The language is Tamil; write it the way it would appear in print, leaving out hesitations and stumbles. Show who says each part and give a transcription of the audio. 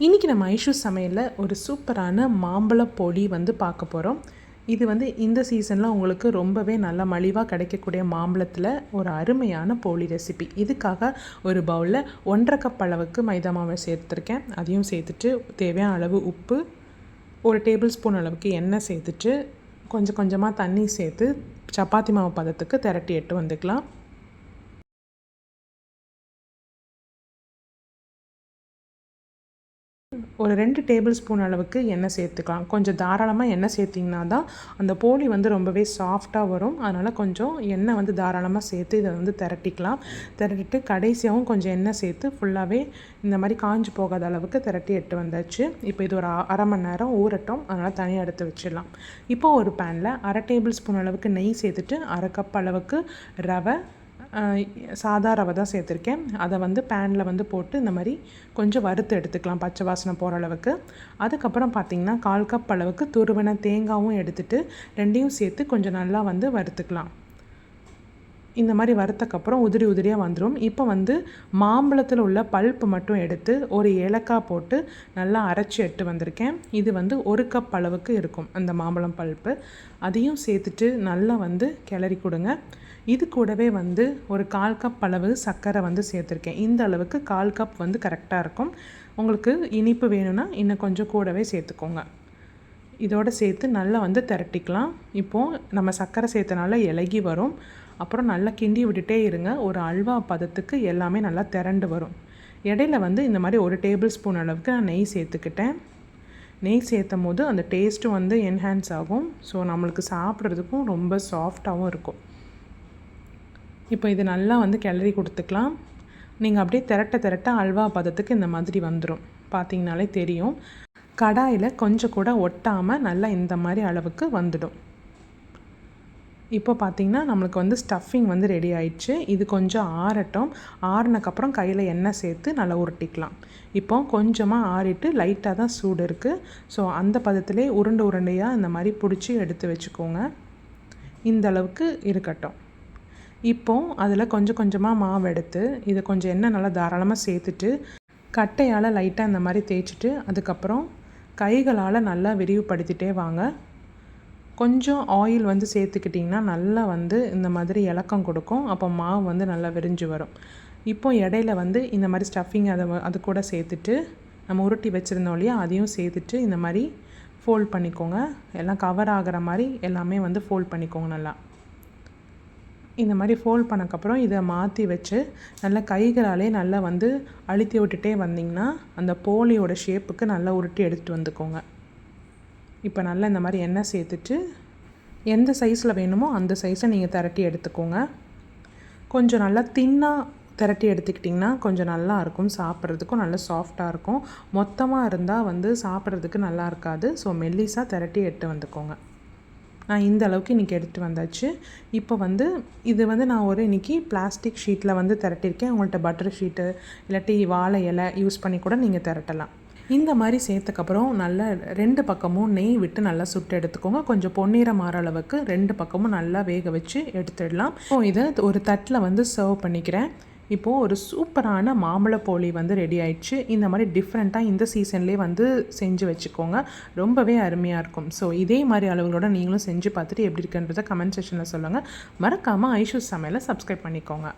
Speaker 1: இன்றைக்கி நம்ம ஐஷு சமையலில் ஒரு சூப்பரான மாம்பழ போளி வந்து பார்க்க போகிறோம். இது வந்து இந்த சீசனில் உங்களுக்கு ரொம்பவே நல்லா மலிவாக கிடைக்கக்கூடிய மாம்பழத்தில் ஒரு அருமையான போளி ரெசிபி. இதுக்காக ஒரு பவுலில் 1.5 கப் அளவுக்கு மைதா மாவை சேர்த்துருக்கேன். அதையும் சேர்த்துட்டு தேவையான அளவு உப்பு, 1 டேபிள் ஸ்பூன் அளவுக்கு எண்ணெய் சேர்த்துட்டு கொஞ்சம் கொஞ்சமாக தண்ணி சேர்த்து சப்பாத்தி மாவு பதத்துக்கு திரட்டி எட்டு வந்துக்கலாம். ஒரு 2 டேபிள் ஸ்பூன் அளவுக்கு எண்ணெய் சேர்த்துக்கலாம். கொஞ்சம் தாராளமாக எண்ணெய் சேர்த்திங்கன்னா தான் அந்த போளி வந்து ரொம்பவே சாஃப்டாக வரும். அதனால் கொஞ்சம் எண்ணெய் வந்து தாராளமாக சேர்த்து இதை வந்து திரட்டிக்கலாம். திரட்டிட்டு கடைசியாகவும் கொஞ்சம் எண்ணெய் சேர்த்து ஃபுல்லாகவே இந்த மாதிரி காஞ்சி போகாத அளவுக்கு திரட்டி எட்டு வந்தாச்சு. இப்போ இது ஒரு அரை மணி நேரம் ஊறட்டும். அதனால் தனியாக எடுத்து வச்சிடலாம். இப்போ ஒரு பேனில் 1/2 டேபிள் ஸ்பூன் அளவுக்கு நெய் சேர்த்துட்டு 1/2 கப் அளவுக்கு ரவை, சாதா ரவை தான் சேர்த்துருக்கேன். அதை வந்து பேனில் வந்து போட்டு இந்த மாதிரி கொஞ்சம் வறுத்து எடுத்துக்கலாம், பச்சை வாசனை போகிற அளவுக்கு. அதுக்கப்புறம் பார்த்திங்கன்னா 1/4 கப் அளவுக்கு துருவின தேங்காயும் எடுத்துகிட்டு ரெண்டையும் சேர்த்து கொஞ்சம் நல்லா வந்து வறுத்துக்கலாம். இந்த மாதிரி வறுத்தக்கப்புறம் உதிரி உதிரியாக வந்துடும். இப்போ வந்து மாம்பழத்தில் உள்ள பல்ப்பு மட்டும் எடுத்து ஒரு ஏலக்காய் போட்டு நல்லா அரைச்சி எட்டு வந்திருக்கேன். இது வந்து 1 கப் அளவுக்கு இருக்கும் அந்த மாம்பழம் பல்ப்பு. அதையும் சேர்த்துட்டு நல்லா வந்து கிளறி கொடுங்க. இது கூடவே வந்து ஒரு 1/4 கப் அளவு சர்க்கரை வந்து சேர்த்துருக்கேன். இந்த அளவுக்கு 1/4 கப் வந்து கரெக்டாக இருக்கும். உங்களுக்கு இனிப்பு வேணும்னா இன்னும் கொஞ்சம் கூடவே சேர்த்துக்கோங்க. இதோடு சேர்த்து நல்லா வந்து திரட்டிக்கலாம். இப்போது நம்ம சர்க்கரை சேர்த்தனால இலகி வரும். அப்புறம் நல்லா கிண்டி விட்டுட்டே இருங்க. ஒரு அல்வா பதத்துக்கு எல்லாமே நல்லா திரண்டு வரும். இடையில வந்து இந்த மாதிரி 1 டேபிள் ஸ்பூன் அளவுக்கு நான் நெய் சேர்த்துக்கிட்டேன். நெய் சேர்த்தும் போது அந்த டேஸ்ட்டும் வந்து என்ஹான்ஸ் ஆகும். ஸோ நம்மளுக்கு சாப்பிட்றதுக்கும் ரொம்ப சாஃப்டாகவும் இருக்கும். இப்போ இது நல்லா வந்து கிளறி கொடுத்துக்கலாம். நீங்கள் அப்படியே திரட்ட அல்வா பதத்துக்கு இந்த மாதிரி வந்துடும். பார்த்திங்கனாலே தெரியும். கடாயில் கொஞ்சம் கூட ஒட்டாமல் நல்லா இந்த மாதிரி அளவுக்கு வந்துடும். இப்போ பார்த்திங்கன்னா நம்மளுக்கு வந்து ஸ்டஃபிங் வந்து ரெடி ஆயிடுச்சு. இது கொஞ்சம் ஆறட்டும். ஆறினக்கப்புறம் கையில் எண்ணெய் சேர்த்து நல்லா உருட்டிக்கலாம். இப்போ கொஞ்சமாக ஆறிட்டு லைட்டாக தான் சூடு இருக்குது. ஸோ அந்த பதத்திலே உருண்டையாக இந்த மாதிரி பிடிச்சி எடுத்து வச்சுக்கோங்க. இந்த அளவுக்கு இருக்கட்டும். இப்போது அதில் கொஞ்சம் கொஞ்சமாக மாவு எடுத்து இதை கொஞ்சம் எண்ணெய் நல்லா தாராளமாக சேர்த்துட்டு கட்டையால் லைட்டாக இந்த மாதிரி தேய்ச்சிட்டு அதுக்கப்புறம் கைகளால் நல்லா விரிவுபடுத்திகிட்டே வாங்க. கொஞ்சம் ஆயில் வந்து சேர்த்துக்கிட்டிங்கன்னா நல்லா வந்து இந்த மாதிரி இலக்கம் கொடுக்கும். அப்போ மாவு வந்து நல்லா விரிஞ்சு வரும். இப்போ இடையில வந்து இந்த மாதிரி ஸ்டஃபிங் அது கூட சேர்த்துட்டு நம்ம உருட்டி வச்சுருந்தோம் இல்லையா, அதையும் சேர்த்துட்டு இந்த மாதிரி ஃபோல்ட் பண்ணிக்கோங்க. எல்லாம் கவர் ஆகிற மாதிரி எல்லாமே வந்து ஃபோல்ட் பண்ணிக்கோங்க. நல்லா இந்த மாதிரி ஃபோல்ட் பண்ணக்கப்புறம் இதை மாற்றி வச்சு நல்லா கைகளாலே நல்லா வந்து அழுத்தி விட்டுட்டே வந்திங்கன்னா அந்த போலியோட ஷேப்புக்கு நல்லா உருட்டி எடுத்துகிட்டு வந்துக்கோங்க. இப்போ நல்லா இந்த மாதிரி எண்ணெய் சேர்த்துட்டு எந்த சைஸில் வேணுமோ அந்த சைஸை நீங்கள் திரட்டி எடுத்துக்கோங்க. கொஞ்சம் நல்லா தின்னாக திரட்டி எடுத்துக்கிட்டிங்கன்னா கொஞ்சம் நல்லா இருக்கும். சாப்பிட்றதுக்கும் நல்லா சாஃப்டாக இருக்கும். மொத்தமாக இருந்தால் வந்து சாப்பிட்றதுக்கு நல்லா இருக்காது. ஸோ மெல்லிஸாக திரட்டி எடுத்து வந்துக்கோங்க. நான் இந்த அளவுக்கு இன்றைக்கி எடுத்துகிட்டு வந்தாச்சு. இப்போ வந்து இது வந்து நான் ஒரு இன்றைக்கி பிளாஸ்டிக் ஷீட்டில் வந்து திரட்டியிருக்கேன். உங்கள்கிட்ட பட்டர் ஷீட்டு இல்லாட்டி வாழை இலை யூஸ் பண்ணி கூட நீங்கள் திரட்டலாம். இந்த மாதிரி சேர்த்தக்கப்புறம் நல்லா 2 பக்கமும் நெய் விட்டு நல்லா சுட்டு எடுத்துக்கோங்க. கொஞ்சம் பொன்னிறம் மாற அளவுக்கு 2 பக்கமும் நல்லா வேக வச்சு எடுத்துடலாம். இப்போ இதை ஒரு தட்டில் வந்து சர்வ் பண்ணிக்கிறேன். இப்போது ஒரு சூப்பரான மாம்பழ போளி வந்து ரெடி ஆயிடுச்சு. இந்த மாதிரி டிஃப்ரெண்ட்டாக இந்த சீசன்லேயே வந்து செஞ்சு வச்சுக்கோங்க. ரொம்பவே அருமையாக இருக்கும். ஸோ இதே மாதிரி அளவுகளோட நீங்களும் செஞ்சு பார்த்துட்டு எப்படி இருக்குன்றதை கமெண்ட் செக்ஷனில் சொல்லுங்கள். மறக்காமல் ஐஷு சமையலை சப்ஸ்கிரைப் பண்ணிக்கோங்க.